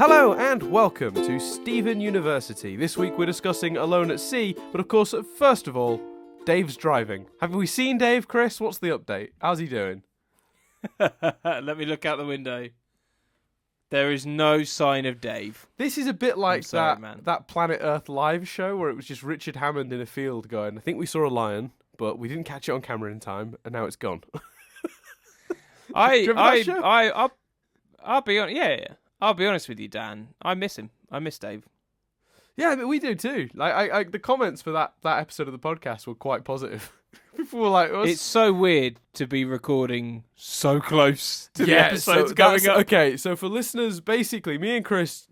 Hello and welcome to Stephen University. This week we're discussing Alone at Sea, but of course, first of all, Dave's driving. Have we seen Dave, Chris? What's the update? How's he doing? Let me look out the window. There is no sign of Dave. This is a bit like sorry, that Planet Earth live show where it was just Richard Hammond in a field going, I think we saw a lion, but we didn't catch it on camera in time, and now it's gone. I'll be on. Yeah. I'll be honest with you, Dan. I miss him. I miss Dave. Yeah, but we do too. Like, the comments for that episode of the podcast were quite positive. People were like, it's so weird to be recording so close to the episodes going up. Okay, so for listeners, basically, me and Chris,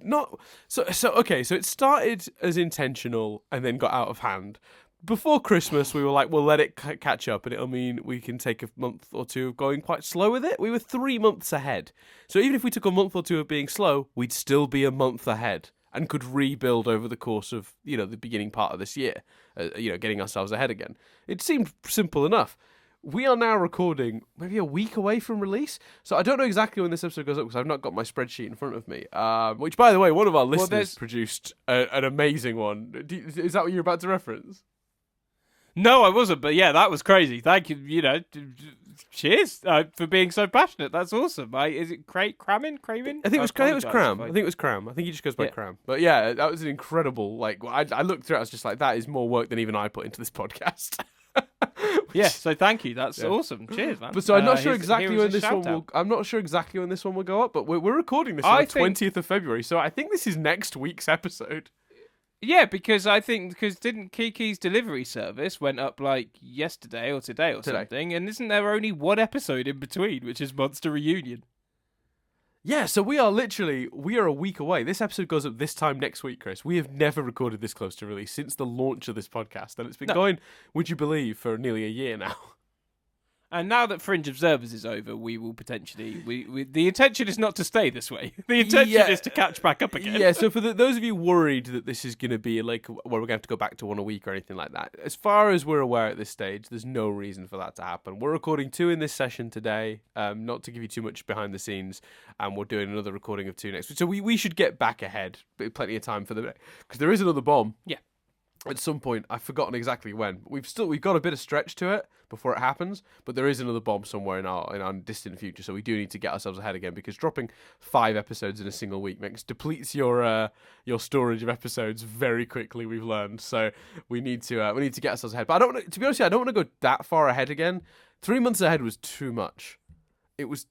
so it started as intentional and then got out of hand. Before Christmas, we were like, we'll let it catch up, and it'll mean we can take a month or two of going quite slow with it. We were 3 months ahead. So even if we took a month or two of being slow, we'd still be a month ahead and could rebuild over the course of, the beginning part of this year, getting ourselves ahead again. It seemed simple enough. We are now recording maybe a week away from release, so I don't know exactly when this episode goes up because I've not got my spreadsheet in front of me, which, by the way, one of our listeners produced an amazing one. Is that what you're about to reference? No, I wasn't, but yeah, that was crazy. Thank you, cheers for being so passionate. That's awesome. Is it Cramin? I think it was Cram. I think it was Cram. I think he just goes by Cram. But yeah, that was an incredible, I looked through it, I was just like, that is more work than even I put into this podcast. So thank you. That's awesome. Cheers, man. But so I'm not sure exactly when this one will. I'm not sure exactly when this one will go up. But we're recording this on the 20th of February, so I think this is next week's episode. Yeah, because didn't Kiki's delivery service went up yesterday or today or something, and isn't there only one episode in between, which is Monster Reunion? Yeah, so we are a week away. This episode goes up this time next week, Chris. We have never recorded this close to release since the launch of this podcast, and it's been going, would you believe, for nearly a year now. And now that Fringe Observers is over, we will potentially... the intention is not to stay this way. The intention is to catch back up again. Yeah, so for those of you worried that this is going to be where we're going to have to go back to one a week or anything like that, as far as we're aware at this stage, there's no reason for that to happen. We're recording 2 in this session today, not to give you too much behind the scenes, and we're doing another recording of 2 next week. So we should get back ahead, plenty of time for the... Because there is another bomb. Yeah. At some point, I've forgotten exactly when. We've got a bit of stretch to it before it happens, but there is another bomb somewhere in our distant future. So we do need to get ourselves ahead again, because dropping 5 episodes in a single week depletes your storage of episodes very quickly. We've learned, so we need to get ourselves ahead. But I don't want to be honest, I don't want to go that far ahead again. 3 months ahead was too much. It was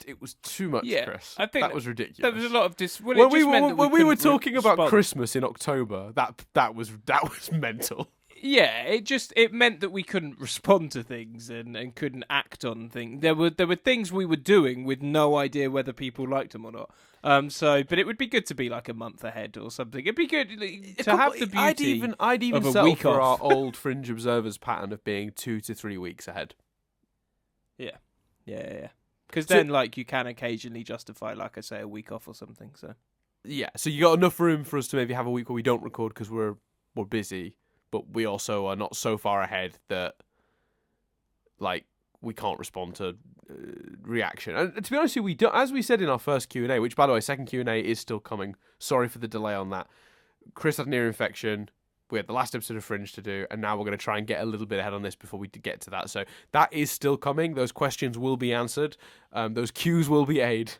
too much, Chris. I think that was ridiculous. There was a lot of when we were talking about Christmas in October, that was mental. Yeah, it meant that we couldn't respond to things and couldn't act on things. There were things we were doing with no idea whether people liked them or not. But it would be good to be like a month ahead or something. It'd be good to have the beauty. I'd even of a settle week for off. our old Fringe Observers pattern of being 2 to 3 weeks ahead. Yeah. Because then, you can occasionally justify, like I say, a week off or something. So yeah, so you got enough room for us to maybe have a week where we don't record because we're busy, but we also are not so far ahead that we can't respond to reaction. And to be honest with you, we don't. As we said in our first Q&A, which by the way, second Q&A is still coming. Sorry for the delay on that. Chris had an ear infection. We had the last episode of Fringe to do, and now we're going to try and get a little bit ahead on this before we get to that. So that is still coming. Those questions will be answered. Those Qs will be aid,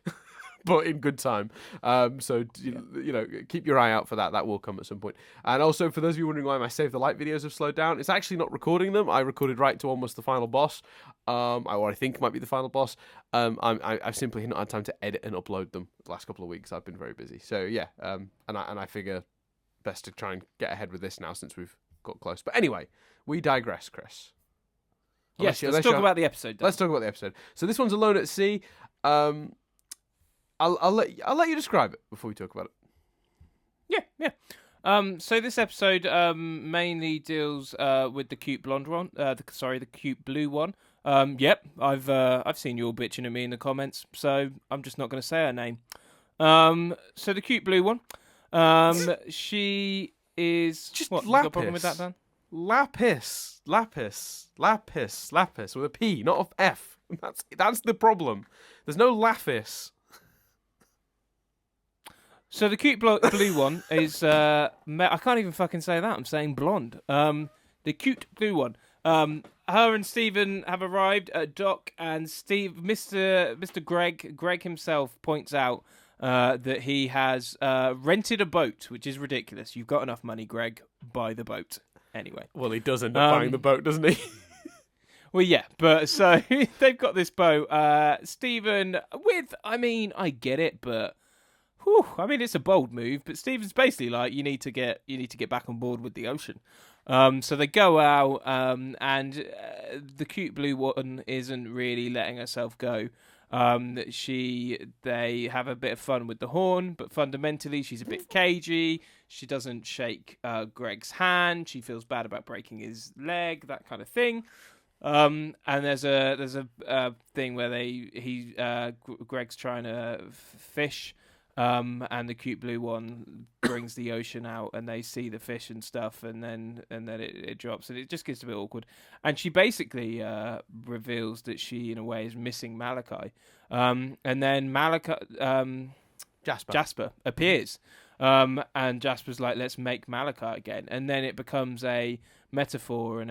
but in good time. So keep your eye out for that. That will come at some point. And also, for those of you wondering why my Save the Light videos have slowed down, it's actually not recording them. I recorded right to almost the final boss, or I think might be the final boss. I've simply not had time to edit and upload them the last couple of weeks. I've been very busy. So yeah, and I figure best to try and get ahead with this now since we've got close. But anyway, we digress, Chris. Let's talk about the episode. Let's talk about the episode. So this one's Alone at Sea. I'll let you describe it before we talk about it. Yeah. So this episode mainly deals with the cute blonde one. The cute blue one. I've seen you all bitching at me in the comments, so I'm just not going to say her name. So the cute blue one. She is just what? Lapis. You got a problem with that, Dan? Lapis with a P, not an F. That's the problem. There's no Lapis. So the cute blue one is I can't even fucking say that. I'm saying blonde. The cute blue one. Her and Stephen have arrived at dock, and Mr. Greg himself points out that he has rented a boat, which is ridiculous. You've got enough money, Greg. Buy the boat. Anyway. Well, he does end up buying the boat, doesn't he? Well, yeah, but so they've got this boat. Stephen, I get it, but it's a bold move. But Stephen's basically like, you need to get back on board with the ocean. So they go out, and the cute blue one isn't really letting herself go. They have a bit of fun with the horn, but fundamentally she's a bit cagey. She doesn't shake Greg's hand. She feels bad about breaking his leg, that kind of thing. And there's a thing where Greg's trying to fish, and the cute blue one brings the ocean out, and they see the fish and stuff, and then it drops, and it just gets a bit awkward. And she basically reveals that she, in a way, is missing Malachi. And then Jasper appears, and Jasper's like, let's make Malachi again, and then it becomes a metaphor and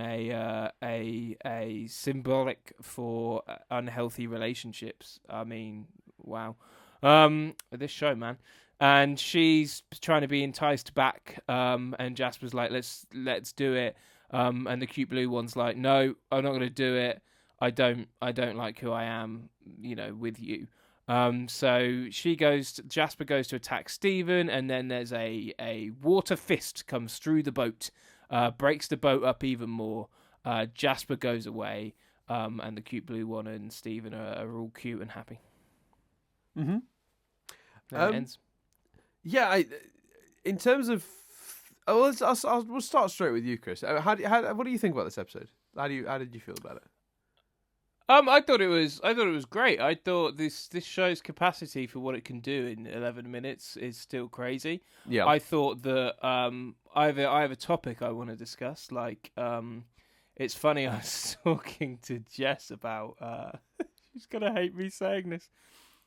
a symbolic for unhealthy relationships. I mean, wow. This show, man. And she's trying to be enticed back, and Jasper's like, let's do it. And the cute blue one's like, no, I'm not going to do it. I don't like who I am, with you. So Jasper goes to attack Stephen, and then there's a water fist comes through the boat, breaks the boat up even more. Jasper goes away, and the cute blue one and Stephen are all cute and happy. Mm-hmm. That ends. Yeah, in terms of, we'll start straight with you, Chris. What do you think about this episode? How did you feel about it? I thought it was great. I thought this show's capacity for what it can do in 11 minutes is still crazy. Yeah. I thought that I have a topic I want to discuss. Like, it's funny. I was talking to Jess about. She's gonna hate me saying this.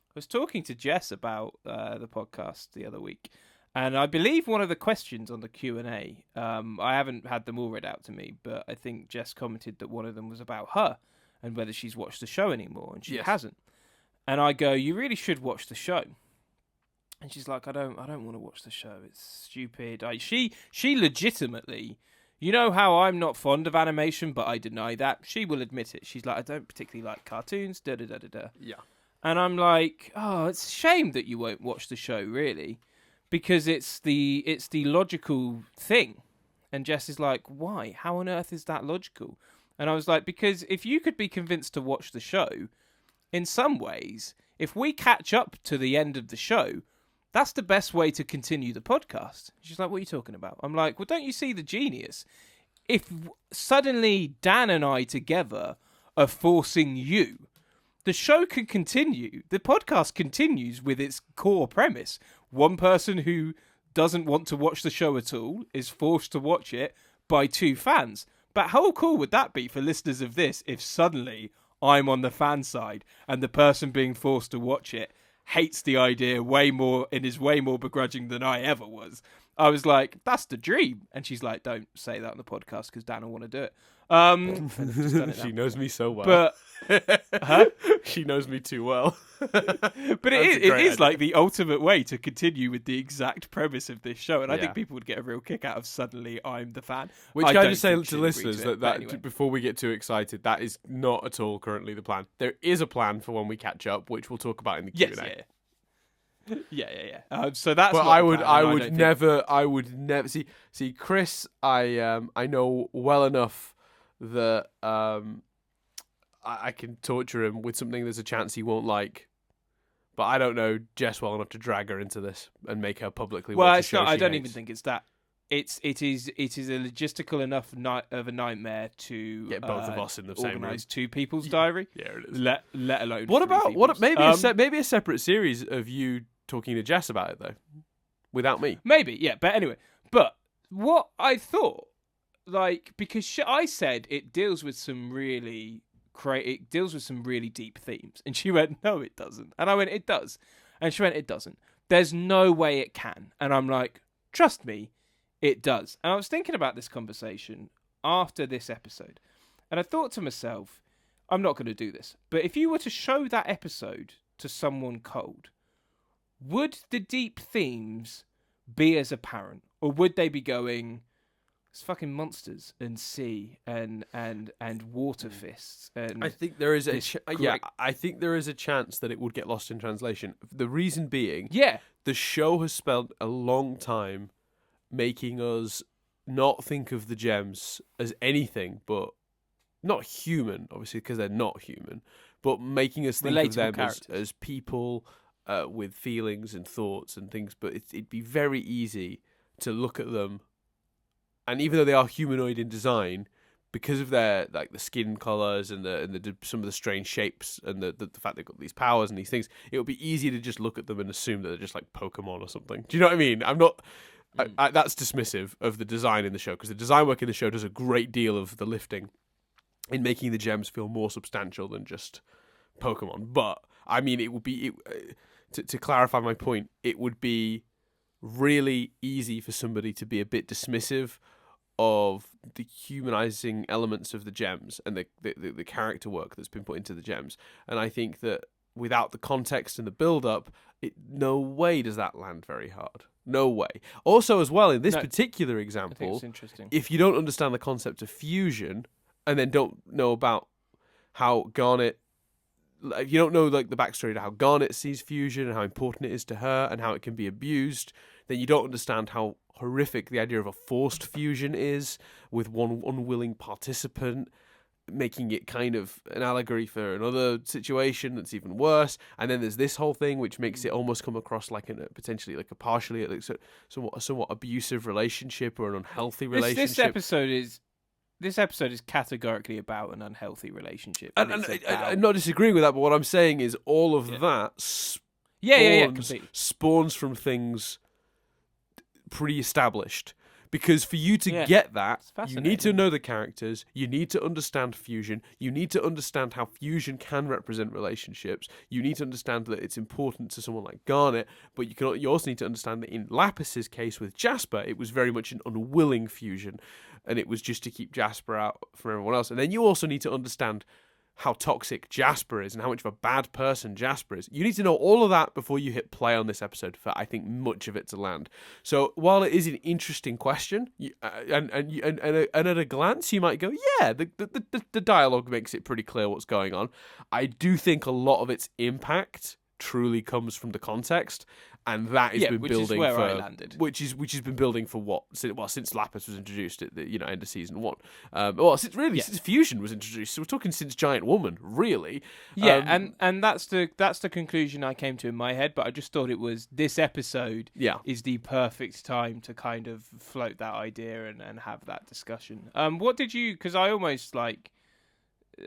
I was talking to Jess about the podcast the other week, and I believe one of the questions on the Q&A, I haven't had them all read out to me, but I think Jess commented that one of them was about her and whether she's watched the show anymore, and she hasn't. And I go, you really should watch the show. And she's like, I don't want to watch the show. It's stupid. She legitimately, you know how I'm not fond of animation, but I deny that. She will admit it. She's like, I don't particularly like cartoons, da-da-da-da-da. Yeah. And I'm like, oh, it's a shame that you won't watch the show, really, because it's the logical thing. And Jess is like, why? How on earth is that logical? And I was like, because if you could be convinced to watch the show, in some ways, if we catch up to the end of the show, that's the best way to continue the podcast. She's like, what are you talking about? I'm like, well, don't you see the genius? If suddenly Dan and I together are forcing you, the show can continue. The podcast continues with its core premise. One person who doesn't want to watch the show at all is forced to watch it by two fans. But how cool would that be for listeners of this if suddenly I'm on the fan side and the person being forced to watch it hates the idea way more and is way more begrudging than I ever was? I was like, that's the dream. And she's like, don't say that on the podcast because Dan will want to do it. She knows me so well. But she knows me too well. But it is like the ultimate way to continue with the exact premise of this show, and I think people would get a real kick out of suddenly I'm the fan. Which can I just say to listeners that anyway. Before we get too excited, that is not at all currently the plan. There is a plan for when we catch up, which we'll talk about in the Q&A. Yeah. So that's. But I would never see Chris. I know well enough that I can torture him with something there's a chance he won't like. But I don't know Jess well enough to drag her into this and make her publicly watch a show it's not. I don't hates. even think it's that. It is a logistical enough of a nightmare to get both of us in the same room. Two people's diary. Yeah, it is. Let alone. What about people's. maybe a separate series of you talking to Jess about it though, without me? Maybe, yeah. But anyway, what I thought, like, because I said it deals with some really deep themes, and she went, no, it doesn't, and I went, it does, and she went, it doesn't. There's no way it can. And I'm like, trust me, it does. And I was thinking about this conversation after this episode. And I thought to myself, I'm not going to do this. But if you were to show that episode to someone cold, would the deep themes be as apparent? Or would they be going, it's fucking monsters and sea and water fists? And I think there is I think there is a chance that it would get lost in translation. The reason being, the show has spent a long time making us not think of the gems as anything but not human, obviously, because they're not human, but making us think of them as people with feelings and thoughts and things. But it'd be very easy to look at them, and even though they are humanoid in design, because of their like the skin colors and the some of the strange shapes and the fact they've got these powers and these things, it would be easy to just look at them and assume that they're just like Pokemon or something. Do you know what I mean? I'm not. That's dismissive of the design in the show, because the design work in the show does a great deal of the lifting in making the gems feel more substantial than just Pokemon. But I mean, it would be to clarify my point. It would be really easy for somebody to be a bit dismissive of the humanizing elements of the gems and the character work that's been put into the gems. And I think that without the context and the build-up, no way does that land very hard. No way. Also, as well, in this particular example, if you don't understand the concept of fusion and then don't know about how Garnet, if you don't know like the backstory to how Garnet sees fusion and how important it is to her and how it can be abused, then you don't understand how horrific the idea of a forced fusion is with one unwilling participant, making it kind of an allegory for another situation that's even worse. And then there's this whole thing which makes it almost come across like potentially like a partially like somewhat abusive relationship or an unhealthy relationship. This episode is categorically about an unhealthy relationship. And I'm not disagreeing with that, but what I'm saying is all of that spawns from things pre-established. Because for you to get that, you need to know the characters, you need to understand fusion, you need to understand how fusion can represent relationships, you need to understand that it's important to someone like Garnet, but you also need to understand that in Lapis's case with Jasper, it was very much an unwilling fusion, and it was just to keep Jasper out from everyone else. And then you also need to understand how toxic Jasper is and how much of a bad person Jasper is. You need to know all of that before you hit play on this episode for, I think, much of it to land. So while it is an interesting question, and at a glance you might go, yeah, the dialogue makes it pretty clear what's going on. I do think a lot of its impact truly comes from the context, and that has been building is where I landed. which has been building for since Lapis was introduced at the end of season 1. Since Fusion was introduced. So we're talking since Giant Woman, really. Yeah, and that's the conclusion I came to in my head. But I just thought it was this episode is the perfect time to kind of float that idea and have that discussion. What did you? Because I almost like.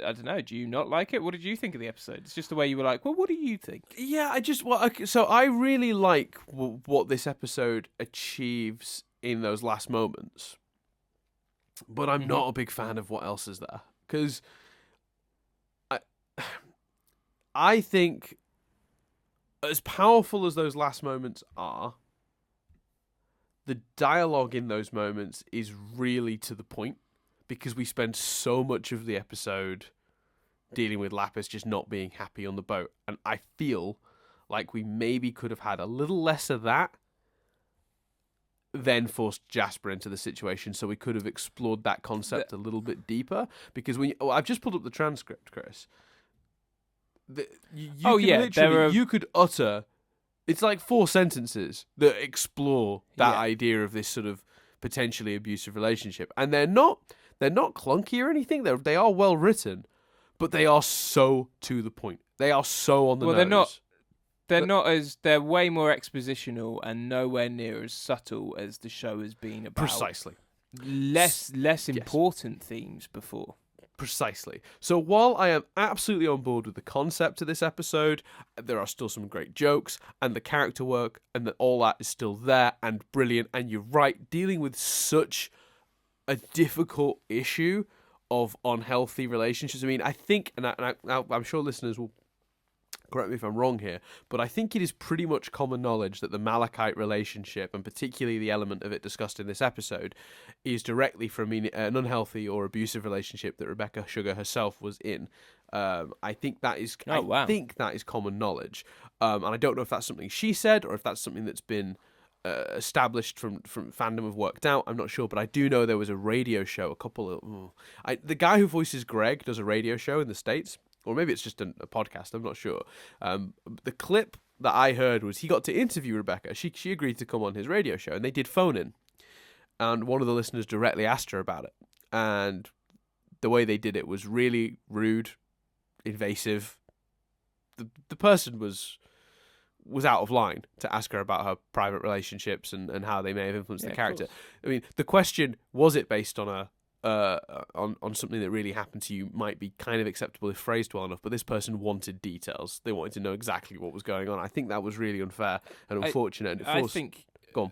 I don't know. Do you not like it? What did you think of the episode? It's just the way you were like, well, what do you think? Yeah, I really like what this episode achieves in those last moments, but I'm not a big fan of what else is there, because I think as powerful as those last moments are, the dialogue in those moments is really to the point. Because we spend so much of the episode dealing with Lapis just not being happy on the boat. And I feel like we maybe could have had a little less of that, then forced Jasper into the situation, so we could have explored that concept a little bit deeper. Because I've just pulled up the transcript, Chris. You could utter... It's like 4 sentences that explore that idea of this sort of potentially abusive relationship. And they're not clunky or anything. They are well written, but they are so to the point. They are so on the nose. They're way more expositional and nowhere near as subtle as the show has been about. Precisely. Less important themes before. Precisely. So while I am absolutely on board with the concept of this episode, there are still some great jokes, and the character work, and all that is still there and brilliant. And you're right, dealing with such a difficult issue of unhealthy relationships. I mean, I think, and I'm sure listeners will correct me if I'm wrong here, but I think it is pretty much common knowledge that the Malachite relationship, and particularly the element of it discussed in this episode, is directly from an unhealthy or abusive relationship that Rebecca Sugar herself was in. I think that is. I think that is common knowledge, and I don't know if that's something she said or if that's something that's been established from fandom have worked out. I'm not sure, but I do know there was a radio show. The guy who voices Greg does a radio show in the States. Or maybe it's just a podcast, I'm not sure. The clip that I heard was he got to interview Rebecca. She agreed to come on his radio show, and they did phone in. And one of the listeners directly asked her about it. And the way they did it was really rude, invasive. The person was out of line to ask her about her private relationships and how they may have influenced the character. I mean, the question, was it based on on something that really happened to you, might be kind of acceptable if phrased well enough, but this person wanted details. They wanted to know exactly what was going on. I think that was really unfair and unfortunate. Go on.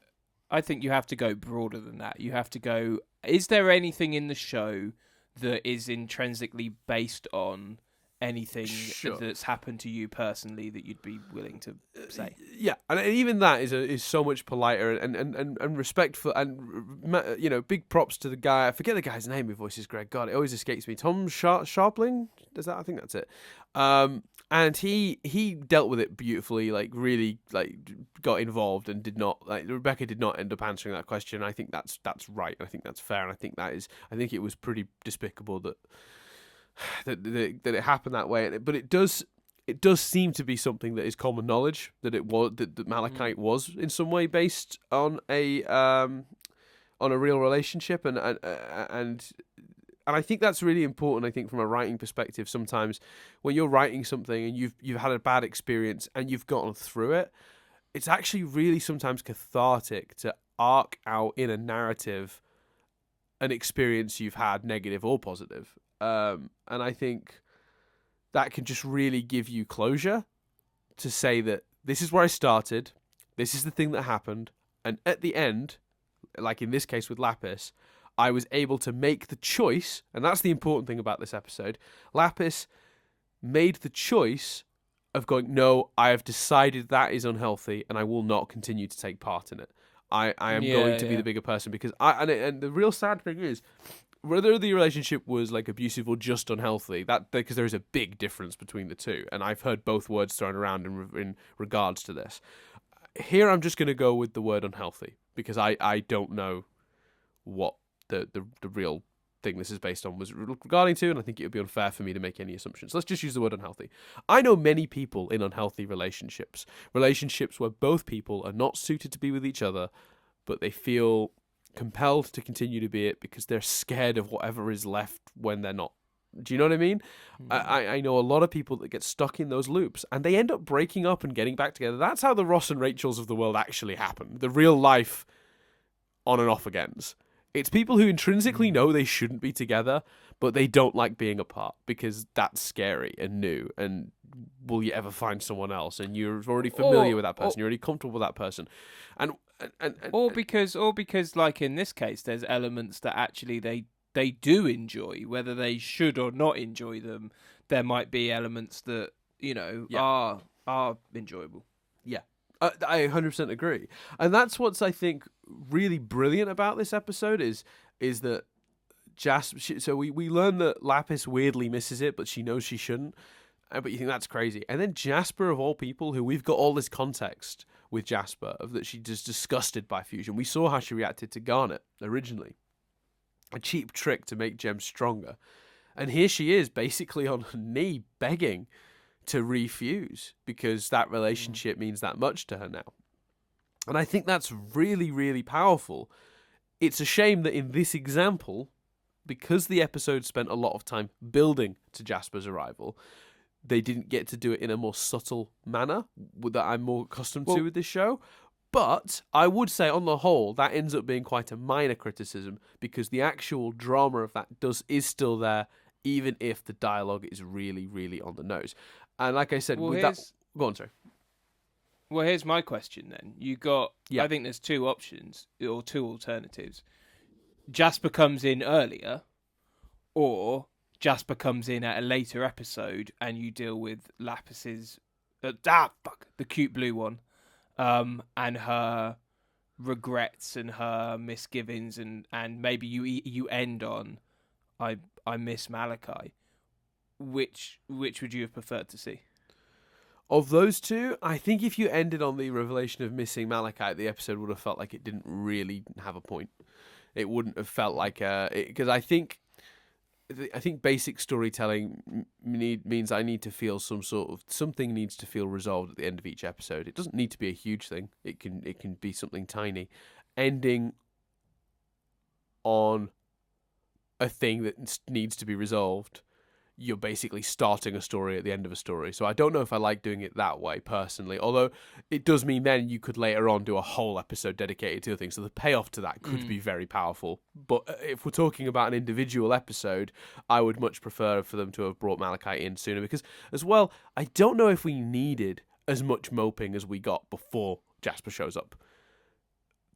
I think you have to go broader than that. You have to go, is there anything in the show that is intrinsically based on anything that's happened to you personally that you'd be willing to say? Yeah, and even that is so much politer and respectful, and big props to the guy. I forget the guy's name who voices Greg. God, it always escapes me. Tom Sharpling? I think that's it. And he dealt with it beautifully, really got involved and did not, Rebecca did not end up answering that question. I think that's right. I think that's fair, and I think it was pretty despicable that it happened that way. But it does seem to be something that is common knowledge that that Malachite was in some way based on a real relationship, and I think that's really important. I think from a writing perspective, sometimes when you're writing something and you've had a bad experience and you've gotten through it, it's actually really sometimes cathartic to arc out in a narrative an experience you've had, negative or positive. And I think that can just really give you closure to say that this is where I started, this is the thing that happened, and at the end, like in this case with Lapis, I was able to make the choice, and that's the important thing about this episode. Lapis made the choice of going, no, I have decided that is unhealthy, and I will not continue to take part in it. I am going to be the bigger person, because and the real sad thing is, whether the relationship was abusive or just unhealthy, because there is a big difference between the two, and I've heard both words thrown around in regards to this. Here, I'm just going to go with the word unhealthy, because I don't know what the real thing this is based on was regarding to, and I think it would be unfair for me to make any assumptions. Let's just use the word unhealthy. I know many people in unhealthy relationships where both people are not suited to be with each other, but they feel compelled to continue to be it because they're scared of whatever is left when they're not. Do you know what I mean? I know a lot of people that get stuck in those loops and they end up breaking up and getting back together. That's how the Ross and Rachels of the world actually happen. The real life on and off agains. It's people who intrinsically know they shouldn't be together, but they don't like being apart because that's scary and new. And will you ever find someone else? And you're already familiar with that person. You're already comfortable with that person. Or because like in this case, there's elements that actually they do enjoy, whether they should or not enjoy them. There might be elements that are enjoyable. Yeah, I 100% agree, and that's what's I think really brilliant about this episode is that Jasper. So we learn that Lapis weirdly misses it, but she knows she shouldn't. But you think that's crazy, and then Jasper of all people, who we've got all this context with Jasper of that she's just disgusted by fusion. We saw how she reacted to Garnet originally. A cheap trick to make Jem stronger. And here she is basically on her knee begging to refuse because that relationship means that much to her now. And I think that's really, really powerful. It's a shame that in this example, because the episode spent a lot of time building to Jasper's arrival, they didn't get to do it in a more subtle manner that I'm more accustomed to with this show. But I would say, on the whole, that ends up being quite a minor criticism because the actual drama of that is still there, even if the dialogue is really, really on the nose. And like I said, go on, sorry. Well, here's my question then. I think there's two options or two alternatives. Jasper comes in earlier, or Jasper comes in at a later episode and you deal with Lapis's the cute blue one, and her regrets and her misgivings, and maybe you end on, I miss Malachi. Which would you have preferred to see? Of those two, I think if you ended on the revelation of missing Malachite, the episode would have felt like it didn't really have a point. It wouldn't have felt like because I think basic storytelling means I need to feel something needs to feel resolved at the end of each episode. It doesn't need to be a huge thing. It can be something tiny. Ending on a thing that needs to be resolved, you're basically starting a story at the end of a story. So I don't know if I like doing it that way personally, although it does mean then you could later on do a whole episode dedicated to a thing. So the payoff to that could be very powerful. But if we're talking about an individual episode, I would much prefer for them to have brought Malachi in sooner, because as well, I don't know if we needed as much moping as we got before Jasper shows up.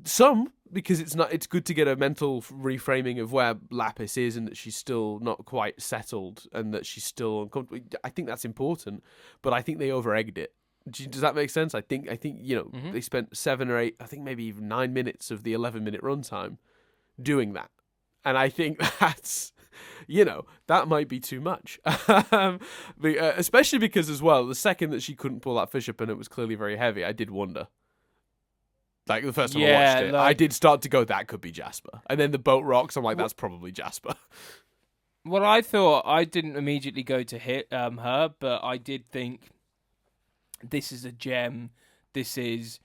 Some, because it's good to get a mental reframing of where Lapis is and that she's still not quite settled and that she's still uncomfortable. I think that's important, but I think they over-egged it. Does that make sense? I think they spent 7 or 8, I think maybe even 9 minutes of the 11-minute runtime doing that. And I think that's, that might be too much. Especially because as well, the second that she couldn't pull that fish up and it was clearly very heavy, I did wonder. Like, the first time I watched it, I did start to go, that could be Jasper. And then the boat rocks, I'm like, that's probably Jasper. Well, I thought, I didn't immediately go to hit her, but I did think, this is a gem. This is...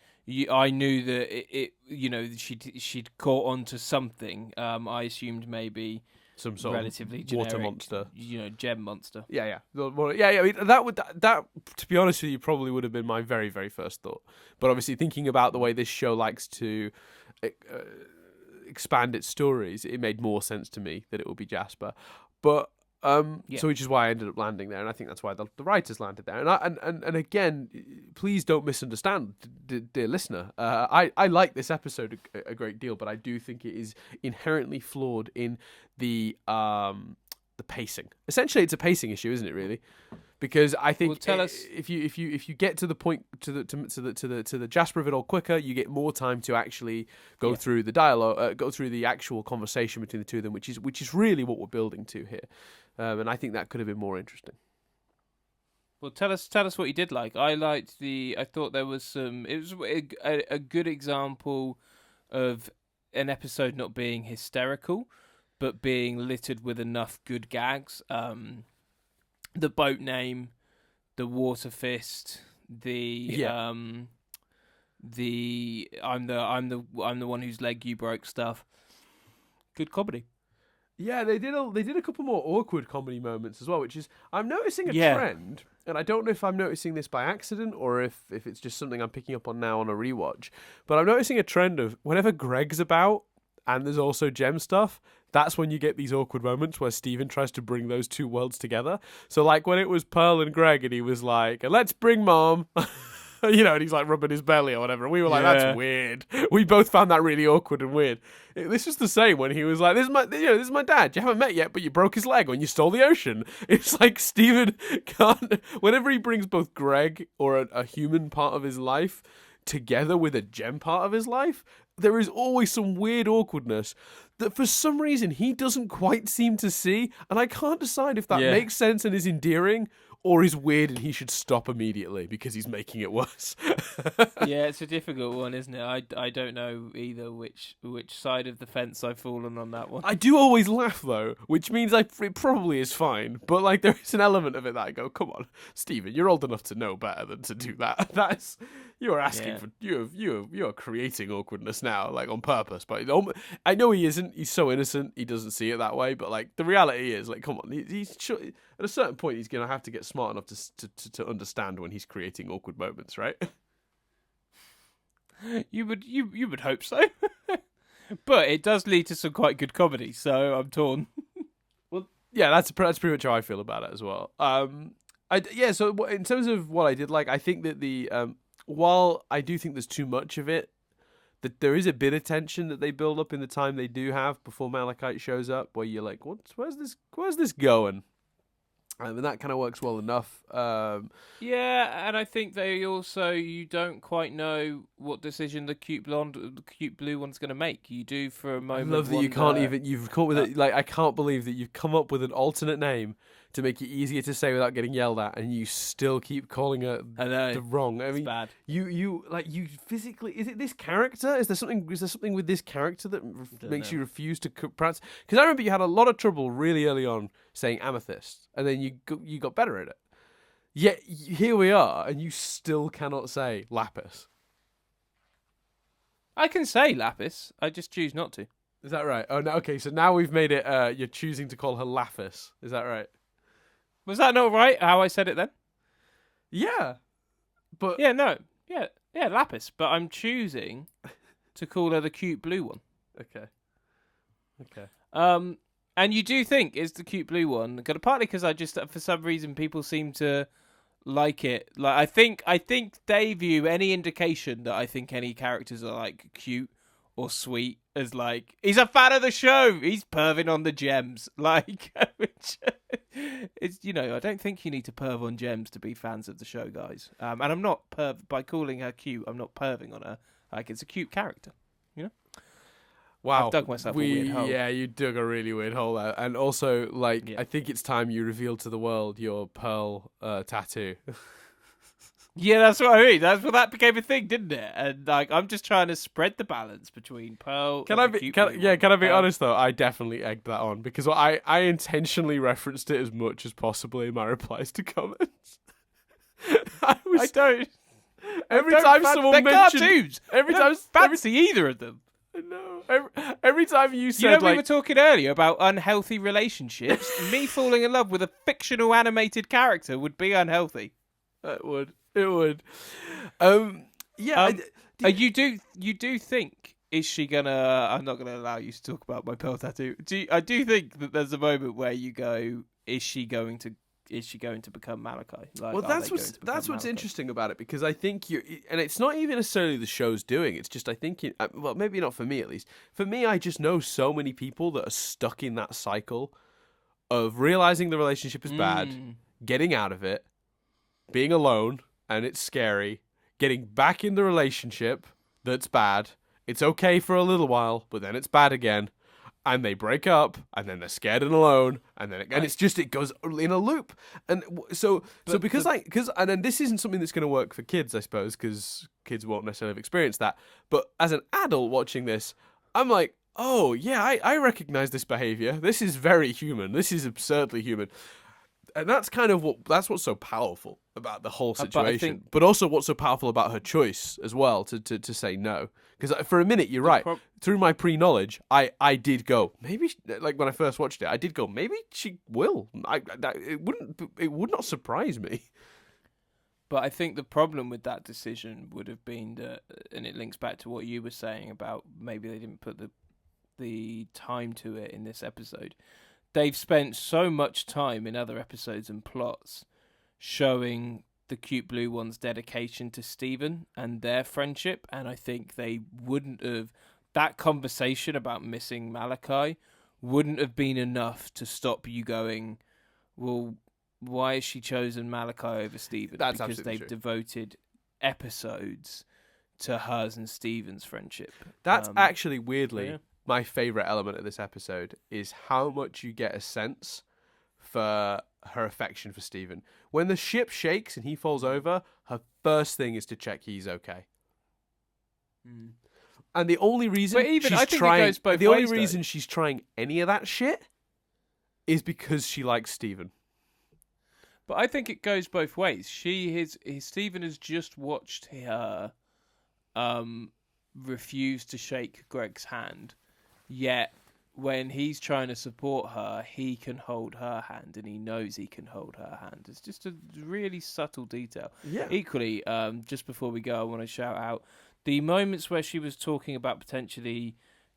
I knew that she'd caught on to something. I assumed maybe... some sort relatively of water generic, monster, gem monster. Yeah. I mean, that to be honest with you, probably would have been my very, very first thought. But obviously, thinking about the way this show likes to expand its stories, it made more sense to me that it would be Jasper. But so which is why I ended up landing there, and I think that's why the writers landed there. And again, please don't misunderstand, dear listener. I like this episode a great deal, but I do think it is inherently flawed in the pacing. Essentially, it's a pacing issue, isn't it? Really, because I think if you get to the point to the Jasper of it all quicker, you get more time to actually go through the dialogue, go through the actual conversation between the two of them, which is really what we're building to here. And I think that could have been more interesting. Well, tell us what you did like. I thought there was some. It was a good example of an episode not being hysterical, but being littered with enough good gags. The boat name, the water fist, I'm the one whose leg you broke stuff. Good comedy. Yeah, they did a couple more awkward comedy moments as well, which is, I'm noticing a trend, and I don't know if I'm noticing this by accident or if it's just something I'm picking up on now on a rewatch, but I'm noticing a trend of whenever Greg's about and there's also Gem stuff, that's when you get these awkward moments where Steven tries to bring those two worlds together. So like when it was Pearl and Greg and he was like, let's bring Mom... and he's like rubbing his belly or whatever. And we were like, that's weird. We both found that really awkward and weird. This was the same when he was like, this is my dad. You haven't met yet, but you broke his leg when you stole the ocean. It's like Steven can't, whenever he brings both Greg or a human part of his life together with a gem part of his life, there is always some weird awkwardness that for some reason he doesn't quite seem to see. And I can't decide if that makes sense and is endearing or is weird and he should stop immediately because he's making it worse. Yeah, it's a difficult one, isn't it? I don't know either which side of the fence I've fallen on that one. I do always laugh, though, which means it probably is fine. But like, there is an element of it that I go, come on, Steven, you're old enough to know better than to do that. You're asking for... You're creating awkwardness now, like, on purpose. But I know he isn't. He's so innocent, he doesn't see it that way. But like, the reality is, like, come on, he's at a certain point, he's going to have to get smart enough to understand when he's creating awkward moments, right? You would hope so. But it does lead to some quite good comedy, so I'm torn. Well, yeah, that's pretty much how I feel about it as well. So in terms of what I did like, I think that the while I do think there's too much of it, that there is a bit of tension that they build up in the time they do have before Malachite shows up, where you're like, where's this going? And that kind of works well enough. Yeah, and I think they also, you don't quite know what decision the cute blue one's going to make. You do for a I moment. love that you can't even. You've come up with it. Like, I can't believe that you've come up with an alternate name to make it easier to say without getting yelled at, and you still keep calling her I know, the wrong. I mean, bad. you physically. Is it this character? Is there something with this character that makes you refuse to pronounce? Because I remember you had a lot of trouble really early on saying amethyst, and then you got better at it. Yet here we are, and you still cannot say lapis. I can say lapis. I just choose not to. Is that right? Oh, no. Okay, so now we've made it. You're choosing to call her Lapis. Is that right? Was that not right? How I said it then? Yeah, but Yeah, no, yeah, lapis. But I'm choosing to call her the cute blue one. okay. And you do think it's the cute blue one? Partly because I just, for some reason, people seem to like it. Like I think they view any indication that I think any characters are like cute or sweet as like, he's a fan of the show, he's perving on the gems, like, which it's, I don't think you need to perv on gems to be fans of the show, guys. And I'm not by calling her cute, I'm not perving on her. Like, it's a cute character, Wow, I've dug myself a weird hole. Yeah, you dug a really weird hole there. And also, like, Yeah. I think it's time you revealed to the world your pearl tattoo. Yeah, that's what I mean. That's what that became a thing, didn't it? And like, I'm just trying to spread the balance between pearl. Can I be honest though? I definitely egged that on because I intentionally referenced it as much as possible in my replies to comments. I don't. Every time someone mentioned cartoons. Every I time don't fancy either of them. No. Every time you said, we were talking earlier about unhealthy relationships. Me falling in love with a fictional animated character would be unhealthy. It would. Yeah. You do think, is she gonna? I'm not gonna allow you to talk about my pearl tattoo. I do think that there's a moment where you go, is she going to become Malachi? Like, well, that's what's interesting about it, because I think and it's not even necessarily the show's doing. It's just I think well, maybe not for me at least. For me, I just know so many people that are stuck in that cycle of realizing the relationship is bad, getting out of it, being alone, and it's scary, getting back in the relationship that's bad. It's okay for a little while, but then it's bad again. And they break up, and then they're scared and alone, and then it goes in a loop. And so and then this isn't something that's going to work for kids, I suppose, because kids won't necessarily have experienced that. But as an adult watching this, I'm like, oh yeah, I recognize this behavior. This is very human. This is absurdly human. And that's what's so powerful about the whole situation, but also what's so powerful about her choice as well to say no. Because for a minute, you're right. Through my pre-knowledge, I did go, maybe, like when I first watched it, I did go, maybe she will. It would not surprise me. But I think the problem with that decision would have been that, and it links back to what you were saying about maybe they didn't put the time to it in this episode. They've spent so much time in other episodes and plots showing the cute blue one's dedication to Stephen and their friendship, and I think they wouldn't have, that conversation about missing Malachi wouldn't have been enough to stop you going, well, why has she chosen Malachi over Stephen? That's because absolutely they've true. devoted episodes to hers and Stephen's friendship. That's actually weirdly my favorite element of this episode is how much you get a sense for her affection for Stephen. When the ship shakes and he falls over, her first thing is to check he's okay. And the only reason she's trying any of that shit is because she likes Stephen. But I think it goes both ways. Stephen has just watched her refuse to shake Greg's hand. Yet, when he's trying to support her, he can hold her hand, and he knows he can hold her hand. It's just a really subtle detail. Yeah. Equally, just before we go, I want to shout out the moments where she was talking about potentially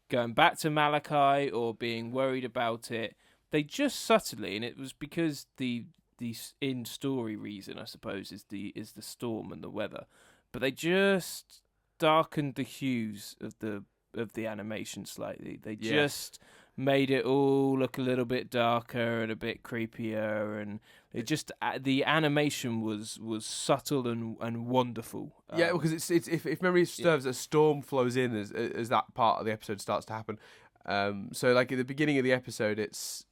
going back to Malachi or being worried about it. They just subtly, and it was because the in-story reason, I suppose, is the storm and the weather, but they just darkened the hues of the animation slightly. They just made it all look a little bit darker and a bit creepier, and it just the animation was subtle and wonderful. Yeah, because it's if memory serves, a storm flows in as that part of the episode starts to happen. So like at the beginning of the episode, it's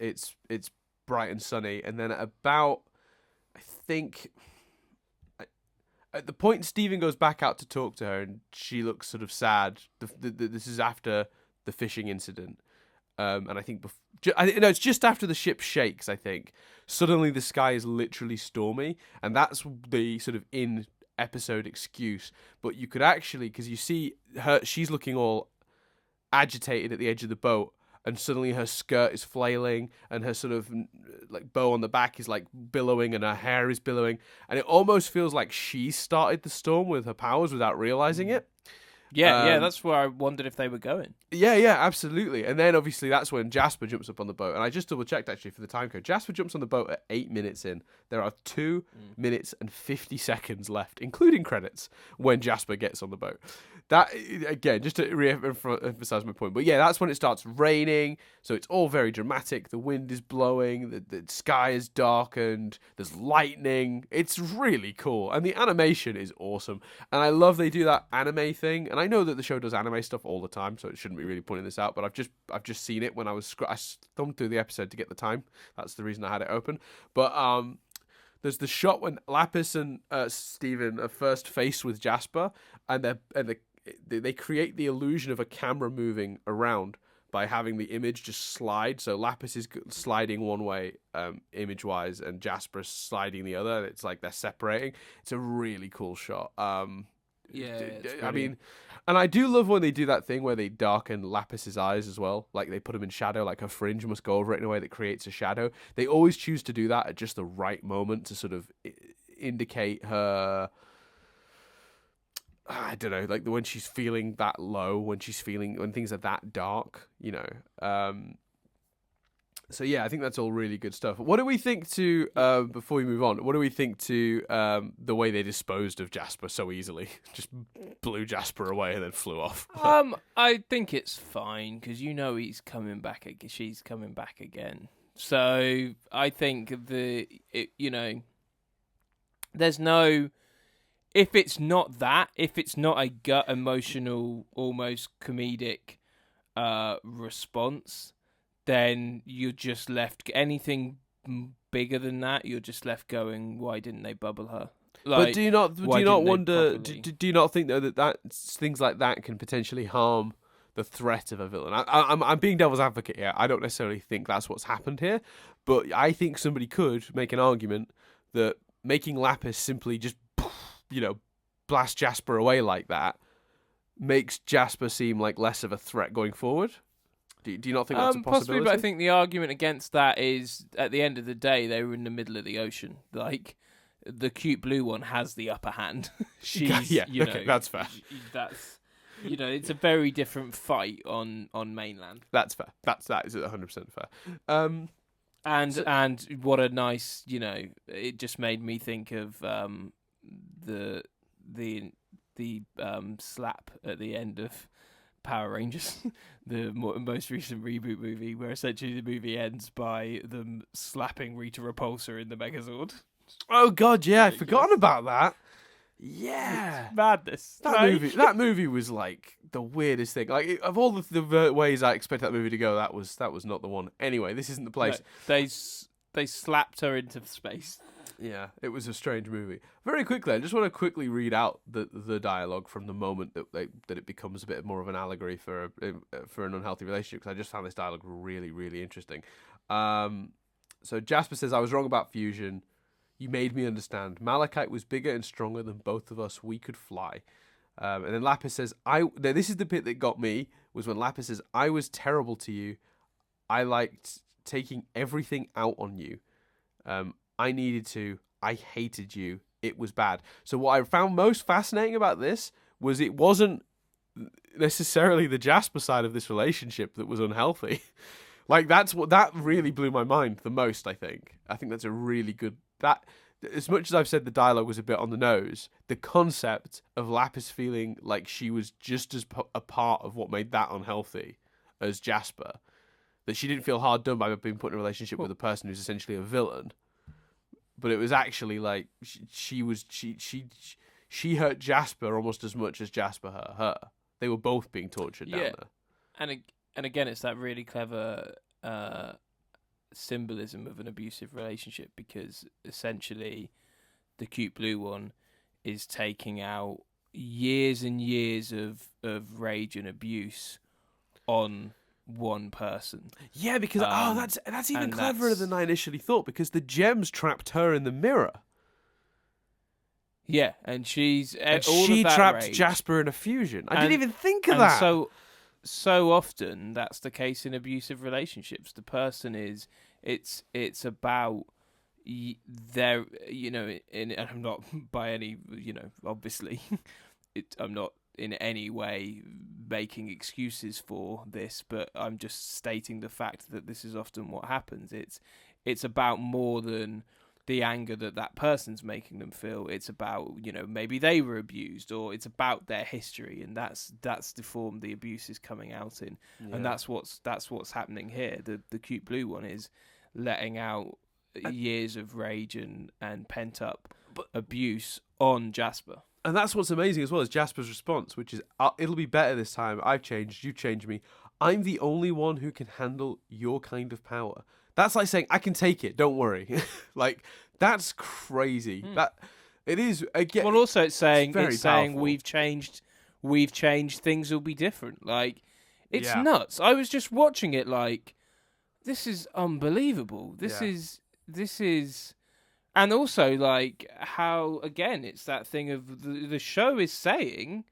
bright and sunny, and then at about, I think, at the point Stephen goes back out to talk to her, and she looks sort of sad. This is after the fishing incident, and I think it's just after the ship shakes. I think suddenly the sky is literally stormy, and that's the sort of in episode excuse. But you could actually, because you see her, she's looking all agitated at the edge of the boat, and suddenly her skirt is flailing, and her sort of like bow on the back is like billowing, and her hair is billowing, and it almost feels like she started the storm with her powers without realizing it. Yeah, that's where I wondered if they were going. Yeah, absolutely. And then obviously that's when Jasper jumps up on the boat, and I just double checked actually for the time code. Jasper jumps on the boat at 8 minutes in. There are 2 minutes and 50 seconds left, including credits, when Jasper gets on the boat. That, again, just to re-emphasize my point. But yeah, that's when it starts raining, so it's all very dramatic. The wind is blowing, the sky is darkened, there's lightning. It's really cool, and the animation is awesome. And I love they do that anime thing, and I know that the show does anime stuff all the time, so it shouldn't be really pointing this out, but I've just seen it when I thumbed through the episode to get the time. That's the reason I had it open. But there's the shot when Lapis and Steven are first faced with Jasper, and they create the illusion of a camera moving around by having the image just slide. So Lapis is sliding one way, image-wise, and Jasper is sliding the other. It's like they're separating. It's a really cool shot. I mean, and I do love when they do that thing where they darken Lapis's eyes as well. Like they put them in shadow, like her fringe must go over it in a way that creates a shadow. They always choose to do that at just the right moment to sort of indicate her, I don't know, like when she's feeling that low, when things are that dark, you know. So yeah, I think that's all really good stuff. What do we think to, before we move on, what do we think to the way they disposed of Jasper so easily? Just blew Jasper away and then flew off. I think it's fine, because he's coming back, she's coming back again. So I think there's no, if it's not a gut emotional, almost comedic response, then you're just left, anything bigger than that, you're just left going, why didn't they bubble her? Like, but do you not wonder, do you not think though that things like that can potentially harm the threat of a villain? I'm being devil's advocate here. I don't necessarily think that's what's happened here, but I think somebody could make an argument that making Lapis simply just, blast Jasper away like that makes Jasper seem like less of a threat going forward. Do you not think that's a possibility? Possibly, but I think the argument against that is, at the end of the day, they were in the middle of the ocean. Like, the cute blue one has the upper hand. Okay, that's fair. That's, it's a very different fight on mainland. That's fair. That is 100% fair. And what a nice, it just made me think of the slap at the end of Power Rangers, the most recent reboot movie, where essentially the movie ends by them slapping Rita Repulsa in the Megazord. Oh God, yeah, I've forgotten about that. Yeah, it's madness. That movie was like the weirdest thing. Like, of all the ways I expect that movie to go, that was not the one. Anyway, this isn't the place. No, they slapped her into space. Yeah, it was a strange movie. Very quickly, I just want to quickly read out the dialogue from the moment that it becomes a bit more of an allegory for an unhealthy relationship, because I just found this dialogue really, really interesting. So Jasper says, "I was wrong about fusion. You made me understand. Malachite was bigger and stronger than both of us. We could fly." And then Lapis says, this is the bit that got me, was when Lapis says, "I was terrible to you. I liked taking everything out on you. I needed to. I hated you. It was bad." So what I found most fascinating about this was it wasn't necessarily the Jasper side of this relationship that was unhealthy. Like, that really blew my mind the most, I think. I think that's a really good... That, as much as I've said the dialogue was a bit on the nose, the concept of Lapis feeling like she was just as a part of what made that unhealthy as Jasper, that she didn't feel hard done by being put in a relationship with a person who's essentially a villain. But it was actually like she hurt Jasper almost as much as Jasper hurt her. They were both being tortured down there. And again, it's that really clever symbolism of an abusive relationship, because essentially the cute blue one is taking out years and years of rage and abuse on one person. Yeah, because that's even cleverer than I initially thought, because the gems trapped her in the mirror. Yeah, and she trapped rage, Jasper in a fusion. I didn't even think of that. So often that's the case in abusive relationships. The person is it's about their, and I'm not by any, obviously I'm not in any way making excuses for this, but I'm just stating the fact that this is often what happens. It's about more than the anger that person's making them feel. It's about, maybe they were abused, or it's about their history, and that's the form the abuse is coming out in. Yeah. And that's what's happening here. The cute blue one is letting out years of rage and pent up abuse on Jasper. And that's what's amazing as well, is Jasper's response, which is, it'll be better this time. I've changed. You've changed me. I'm the only one who can handle your kind of power. That's like saying, I can take it. Don't worry. Like, that's crazy. That it is again. Well, also it's saying powerful. we've changed. Things will be different. Like, it's nuts. I was just watching it. Like, this is unbelievable. This is. And also, like, how, again, it's that thing of the show is saying,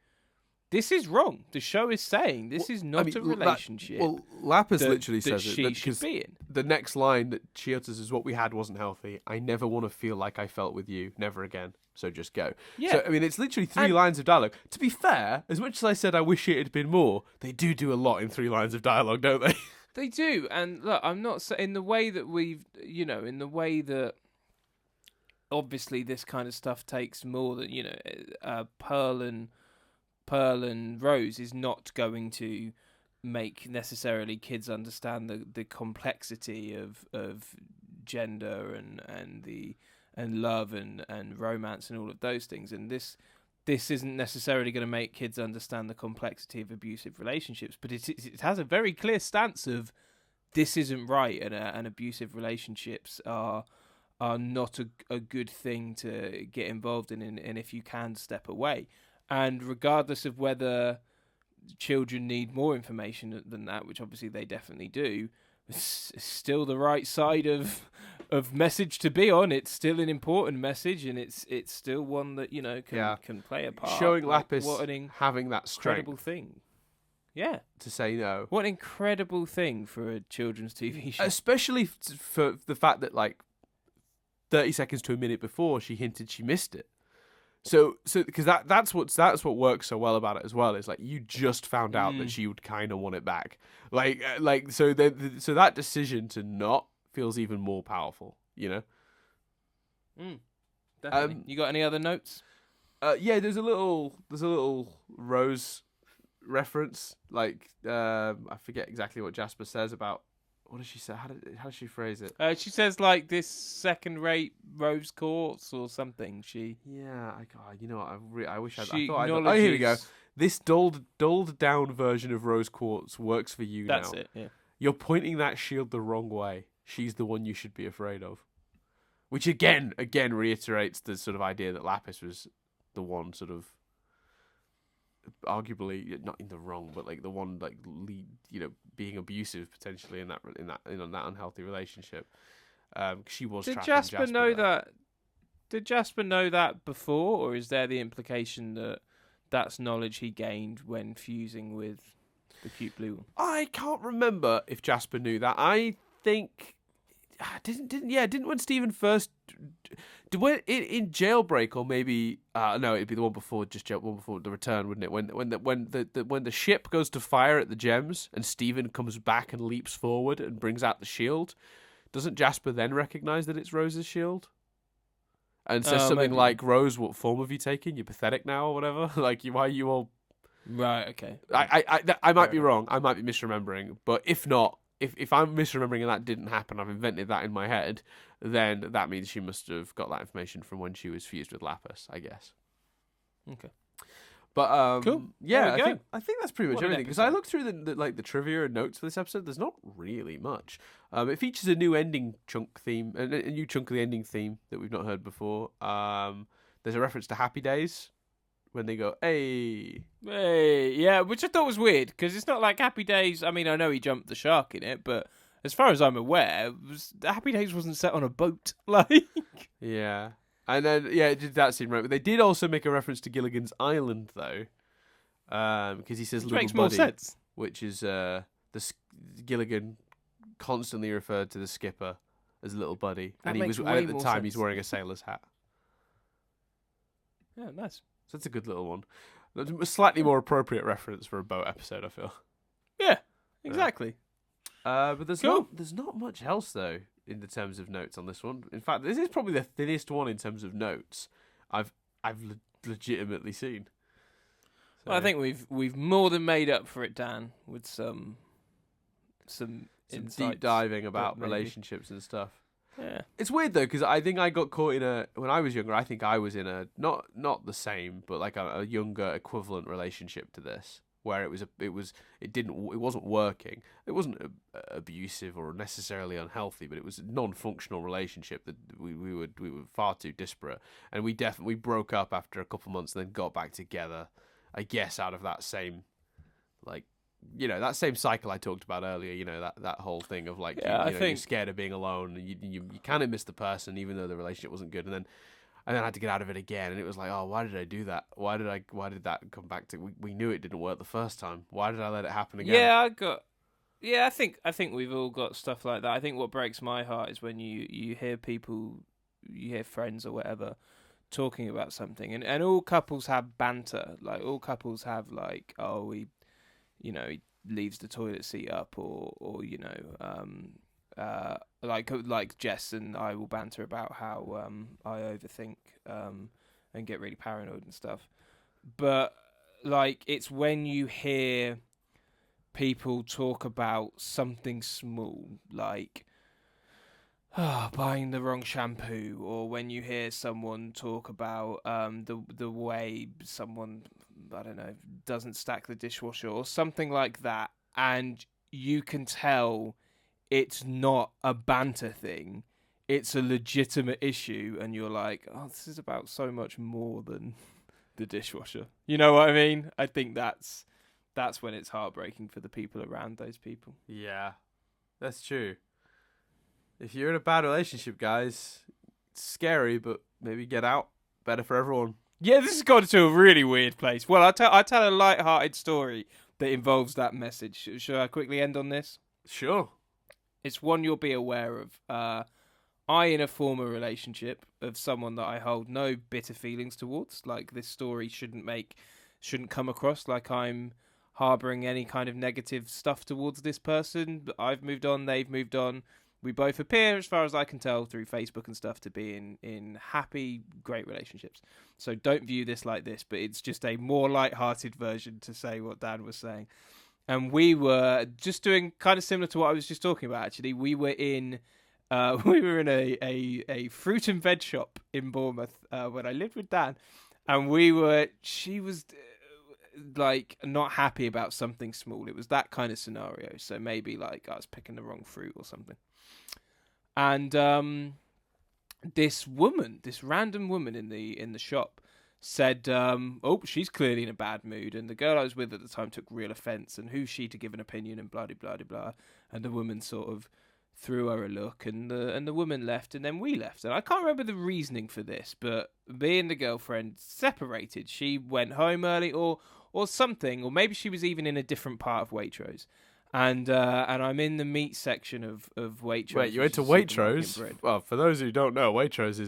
this is wrong. The show is saying, this is not a relationship. Lapis literally says it. She should be in. The next line that she utters is, what we had wasn't healthy. I never want to feel like I felt with you. Never again. So just go. Yeah. So, I mean, it's literally 3 lines of dialogue. To be fair, as much as I said I wish it had been more, they do a lot in 3 lines of dialogue, don't they? They do. And look, I'm not saying, in the way that we've, in the way that, obviously, this kind of stuff takes more than, Pearl and Rose is not going to make necessarily kids understand the complexity of gender and love and romance and all of those things. And this isn't necessarily going to make kids understand the complexity of abusive relationships, but it has a very clear stance of this isn't right, and abusive relationships are not a good thing to get involved in, and if you can, step away. And regardless of whether children need more information than that, which obviously they definitely do, it's still the right side of message to be on. It's still an important message, and it's still one that can play a part. Showing Lapis having that strength, incredible thing. Yeah, to say no. What an incredible thing for a children's TV show, especially for the fact that 30 seconds to a minute before she hinted she missed it. So because that's what works so well about it as well, is like you just found out that she would kind of want it back, so that decision to not feels even more powerful, Definitely. You got any other notes? Yeah, there's a little Rose reference, I forget exactly what Jasper says about. What does she say? How does she phrase it? She says this second-rate rose quartz or something. I wish I thought. Oh, here we go. This dulled down version of rose quartz works for you now. That's it. Yeah. You're pointing that shield the wrong way. She's the one you should be afraid of. Which again reiterates the sort of idea that Lapis was the one sort of, arguably not in the wrong, but the one lead, being abusive potentially in that unhealthy relationship. She was. Did Jasper know that? Did Jasper know that before, or is there the implication that that's knowledge he gained when fusing with the cute blue one? I can't remember if Jasper knew that. I think didn't when Stephen first in Jailbreak, or maybe no, it'd be the one before the Return, wouldn't it? When the ship goes to fire at the gems and Stephen comes back and leaps forward and brings out the shield, doesn't Jasper then recognize that it's Rose's shield? And says something like, "Rose, what form have you taken? You're pathetic now," or whatever. Why are you all? Right. Okay. I might be wrong. I might be misremembering. But if not, if I'm misremembering and that didn't happen, I've invented that in my head, then that means she must have got that information from when she was fused with Lapis, I guess. Okay. But Cool. yeah, There we go. I think that's pretty much What an everything. Because I episode. looked through the trivia and notes for this episode. There's not really much. It features a new ending chunk theme, a new chunk of the ending theme that we've not heard before. There's a reference to Happy Days when they go, "Hey." Hey, yeah, which I thought was weird because it's not like Happy Days. I mean, I know he jumped the shark in it, but as far as I'm aware, Happy Days wasn't set on a boat. Like, Yeah. And then, yeah, it did that seem right. But they did also make a reference to Gilligan's Island, though. Because he says which little makes buddy, more sense. which is Gilligan constantly referred to the skipper as little buddy. That And he makes was, way at the more time, he's sense. wearing a sailor's hat. Yeah, nice. So that's a good little one. That's a slightly more appropriate reference for a boat episode, I feel. Yeah, exactly. But there's Cool. not much else, though, in the terms of notes on this one. In fact, this is probably the thinnest one in terms of notes I've legitimately seen. So, Well, I think we've more than made up for it, Dan, with some some insights, deep diving about maybe. relationships and stuff. Yeah. It's weird though, because I think I got caught in when I was younger. I think I was in a not the same, but like a younger equivalent relationship to this, where it wasn't working. It wasn't abusive or necessarily unhealthy, but it was a non-functional relationship that we were far too disparate, and we definitely broke up after a couple months, and then got back together. I guess out of that same, like, that same cycle I talked about earlier. That whole thing of like, you're scared of being alone, and you kind of miss the person, even though the relationship wasn't good, and then I had to get out of it again, and it was like, oh, why did I do that? Why did that come back to? We knew it didn't work the first time. Why did I let it happen again? Yeah, I think we've all got stuff like that. I think what breaks my heart is when you hear people, you hear friends or whatever talking about something, and all couples have banter. Like, all couples have like, oh, he leaves the toilet seat up, or like Jess and I will banter about how I overthink and get really paranoid and stuff. But like, it's when you hear people talk about something small, like buying the wrong shampoo, or when you hear someone talk about the way someone, I don't know, doesn't stack the dishwasher or something like that, and you can tell it's not a banter thing, it's a legitimate issue, and you're like, oh, this is about so much more than the dishwasher. You know what I mean? I think that's when it's heartbreaking for the people around those people. Yeah, that's true. If you're in a bad relationship, guys, it's scary, but maybe get out. Better for everyone. Yeah, this has gone to a really weird place. Well, I tell a light-hearted story that involves that message. Should I quickly end on this? Sure. It's one you'll be aware of. I, in a former relationship of someone that I hold no bitter feelings towards, like, this story shouldn't come across like I'm harbouring any kind of negative stuff towards this person. I've moved on, they've moved on. We both appear, as far as I can tell, through Facebook and stuff, to be in happy, great relationships. So don't view this like this, but it's just a more light-hearted version to say what Dan was saying. And we were just doing kind of similar to what I was just talking about, actually. We were in a fruit and veg shop in Bournemouth when I lived with Dan. And she was like not happy about something small. It was that kind of scenario. So maybe like I was picking the wrong fruit or something. And this random woman in the shop said, oh, she's clearly in a bad mood. And the girl I was with at the time took real offence. And who's she to give an opinion, and blah, blah, blah, blah. And the woman sort of threw her a look, and the woman left, and then we left. And I can't remember the reasoning for this, but me and the girlfriend separated. She went home early or something, or maybe she was even in a different part of Waitrose. And I'm in the meat section of Waitrose. Wait, you went to Waitrose? Well, for those who don't know, Waitrose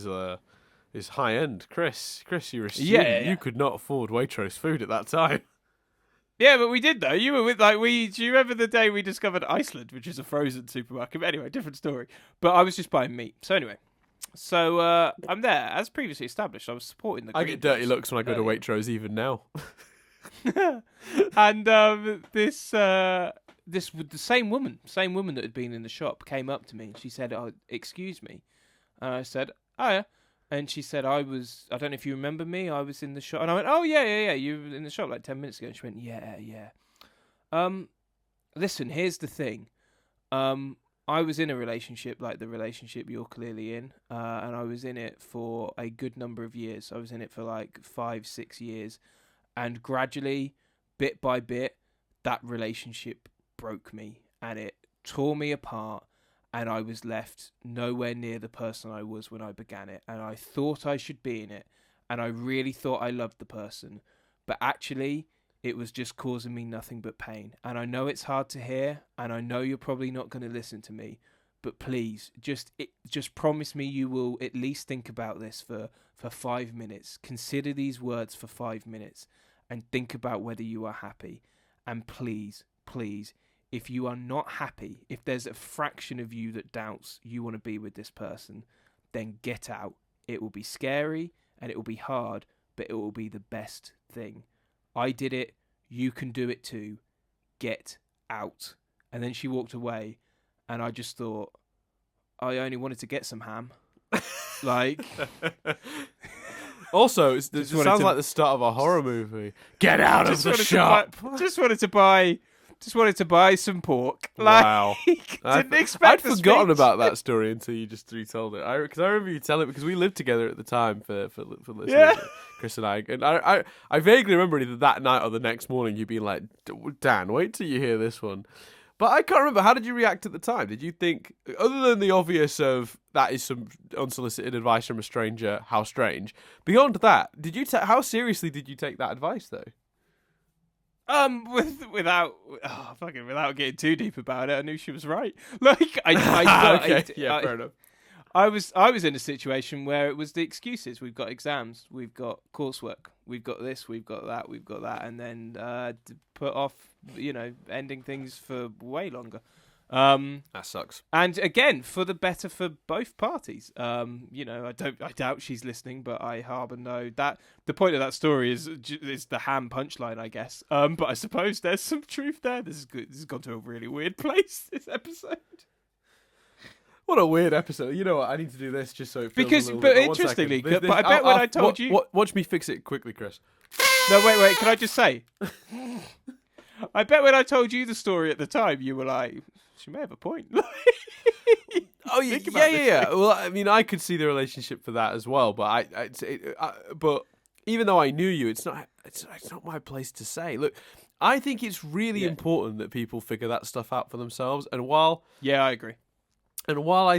is high end. Chris, you're a student. Yeah. You could not afford Waitrose food at that time. Yeah, but we did though. You were with do you remember the day we discovered Iceland, which is a frozen supermarket? But anyway, different story. But I was just buying meat. So anyway, I'm there as previously established. I was supporting the. I get dirty looks when I go to the same woman that had been in the shop came up to me and she said, "Oh, excuse me," and I said, "Oh yeah," and she said, "I don't know if you remember me. I was in the shop," and I went, "Oh yeah. You were in the shop like 10 minutes ago." And she went, "Yeah." Listen, here's the thing. I was in a relationship like the relationship you're clearly in, and I was in it for a good number of years. I was in it for like 5-6 years, and gradually, bit by bit, that relationship broke me and it tore me apart, and I was left nowhere near the person I was when I began it. And I thought I should be in it, and I really thought I loved the person, but actually it was just causing me nothing but pain. And I know it's hard to hear, and I know you're probably not going to listen to me, but please, just promise me you will at least think about this for 5 minutes. Consider these words for 5 minutes and think about whether you are happy. And please, if you are not happy, if there's a fraction of you that doubts you want to be with this person, then get out. It will be scary and it will be hard, but it will be the best thing. I did it. You can do it too. Get out. And then she walked away, and I just thought, I only wanted to get some ham. Like, also, it sounds like the start of a horror movie. Get out of the shop. Just wanted to buy some pork. Wow. Didn't expect. I'd forgotten about that story until you just retold it. Because I remember you telling it, because we lived together at the time for listening. Yeah. Chris and I, and I vaguely remember either that night or the next morning you being like, Dan, wait till you hear this one. But I can't remember. How did you react at the time? Did you think, other than the obvious of that is some unsolicited advice from a stranger, how strange? Beyond that, how seriously did you take that advice though? Without getting too deep about it, I knew she was right. Like I fair enough. I was in a situation where it was the excuses. We've got exams, we've got coursework, we've got this, we've got that, and then to put off, ending things for way longer. That sucks. And again, for the better for both parties. I doubt she's listening, but I harbour no that the point of that story is the ham punchline, I guess. But I suppose there's some truth there. This has gone to a really weird place, this episode. What a weird episode. You know what? I need to do this just so it feels a little but bit. Interestingly, but I bet when I told you... Watch me fix it quickly, Chris. No, wait, can I just say? I bet when I told you the story at the time, you were like, she may have a point. Oh, yeah. Well, I mean, I could see the relationship for that as well, but but even though I knew you, it's not my place to say. Look, I think it's really important that people figure that stuff out for themselves, and while... Yeah, I agree. And while I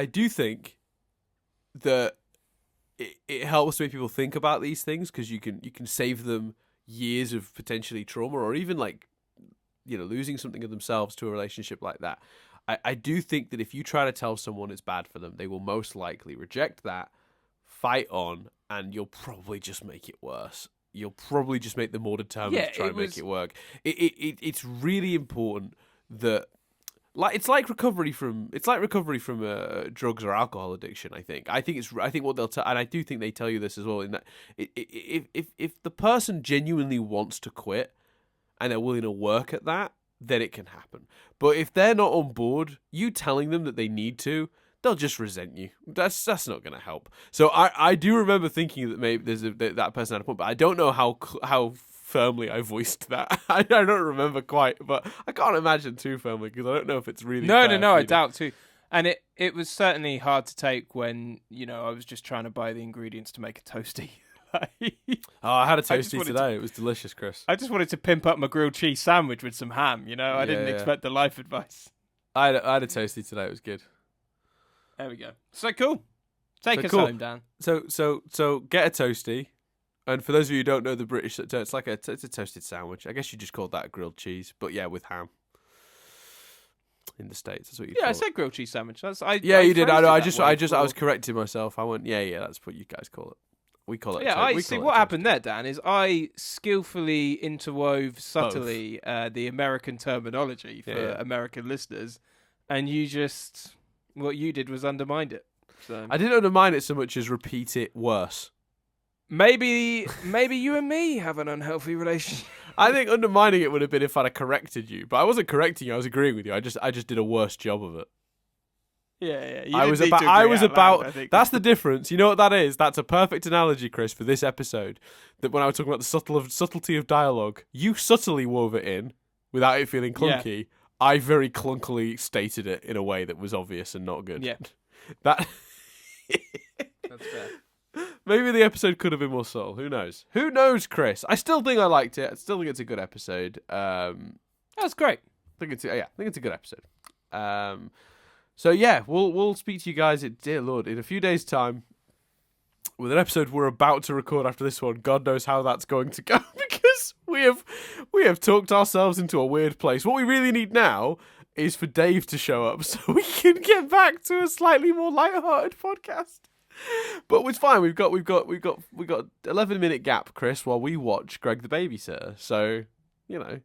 do think that it helps make people think about these things, because you can save them years of potentially trauma, or even losing something of themselves to a relationship like that. I do think that if you try to tell someone it's bad for them, they will most likely reject that, fight on, and you'll probably just make it worse. You'll probably just make them more determined to try and make it work. It's really important that... It's like recovery from drugs or alcohol addiction. I think what they'll tell, and I do think they tell you this as well. In that, if the person genuinely wants to quit and they're willing to work at that, then it can happen. But if they're not on board, you telling them that they need to, they'll just resent you. That's not going to help. So I do remember thinking that maybe that person had a point, but I don't know how firmly I voiced that. I don't remember quite, but I can't imagine too firmly, because I don't know if it's really No, I doubt too. And it was certainly hard to take when, I was just trying to buy the ingredients to make a toastie. I had a toastie today. It was delicious, Chris. I just wanted to pimp up my grilled cheese sandwich with some ham, I didn't expect the life advice. I had a toastie today. It was good. There we go. So cool. Take us home, Dan. So get a toastie. And for those of you who don't know the British, it's a toasted sandwich. I guess you just called that a grilled cheese, but yeah, with ham. In the States, that's what you. Yeah, I said grilled cheese sandwich. You did. I know. I was correcting myself. I went, yeah, that's what you guys call it. We call it. Yeah, what happened there, Dan, is I skillfully interwove subtly the American terminology for American listeners, and what you did was undermined it. So. I didn't undermine it so much as repeat it worse. Maybe you and me have an unhealthy relationship. I think undermining it would have been if I'd have corrected you, but I wasn't correcting you. I was agreeing with you. I just did a worse job of it. Yeah. I was about. That's the difference. You know what that is? That's a perfect analogy, Chris, for this episode. That when I was talking about the subtlety of dialogue, you subtly wove it in without it feeling clunky. Yeah. I very clunkily stated it in a way that was obvious and not good. Yeah. That's fair. Maybe the episode could have been more subtle. Who knows? Who knows, Chris? I still think I liked it. I still think it's a good episode. That's great. I think it's a good episode. So yeah, we'll speak to you guys, dear Lord, in a few days' time with an episode we're about to record after this one. God knows how that's going to go because we have talked ourselves into a weird place. What we really need now is for Dave to show up so we can get back to a slightly more lighthearted podcast. But it's fine. We've got 11-minute gap, Chris, while we watch Greg the Babysitter. So maybe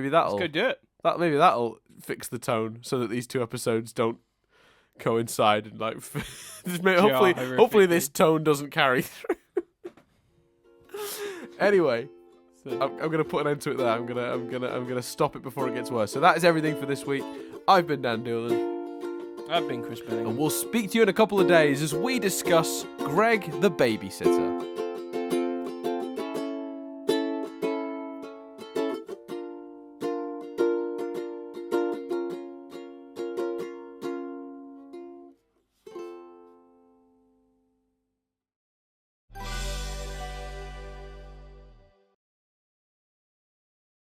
that'll Let's go do it. Maybe that'll fix the tone so that these two episodes don't coincide and hopefully this tone doesn't carry through. Anyway, I'm gonna put an end to it there. I'm gonna stop it before it gets worse. So that is everything for this week. I've been Dan Doolan. I've been Chris Billing. And we'll speak to you in a couple of days as we discuss Greg the Babysitter.